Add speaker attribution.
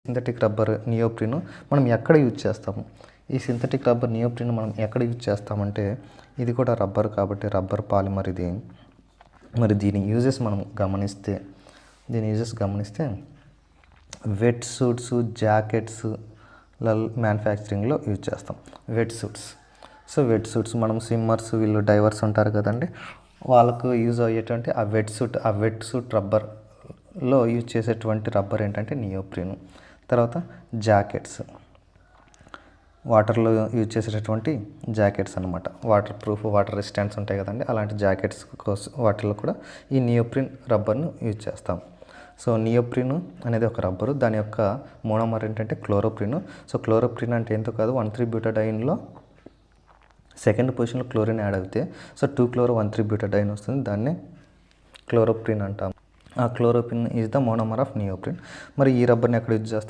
Speaker 1: Synthetic rubber neoprene మనం ఎక్కడ use చేస్తాము? ఈ సింథటిక్ రబ్బర్ నియోప్రిన్ మనం ఎక్కడ యూజ్ చేస్తామంటే, ఇది కూడా రబ్బర్ కాబట్టి రబ్బర్ పాలిమర్ ఇది. మరి దీని యూజెస్ మనం గమనిస్తే వెట్ సూట్స్, జాకెట్స్ మ్యానుఫ్యాక్చరింగ్లో యూజ్ చేస్తాం. వెట్ సూట్స్ మనం స్విమ్మర్స్, వీళ్ళు డైవర్స్ ఉంటారు కదండి, వాళ్ళకు యూజ్ అయ్యేటువంటి ఆ వెట్ సూట్ రబ్బర్లో యూజ్ చేసేటువంటి రబ్బర్ ఏంటంటే నియోప్రిన్. తర్వాత జాకెట్స్, వాటర్లో యూజ్ చేసేటటువంటి జాకెట్స్ అనమాట. వాటర్ ప్రూఫ్, వాటర్ రెసిస్టెన్స్ ఉంటాయి కదండి, అలాంటి జాకెట్స్ కోసం వాటిల్లో కూడా ఈ నియోప్రిన్ రబ్బర్ను యూజ్ చేస్తాం. సో నియోప్రిన్ అనేది ఒక రబ్బరు, దాని యొక్క మోనోమర్ ఏంటంటే క్లోరోప్రిన్. సో క్లోరోప్రిన్ అంటే ఏంటో కాదు, 1,3-బ్యూటాడైన్లో సెకండ్ పొజిషన్లో క్లోరిన్ యాడ్ అయితే సో 2-chloro-1,3-బ్యూటాడైన్ వస్తుంది, దాన్ని క్లోరోప్రిన్ అంటాం. ఆ chloroprene is the monomer of neoprene. మరి ఈ రబ్బర్ని ఎక్కడ యూజ్ చేస్తాం?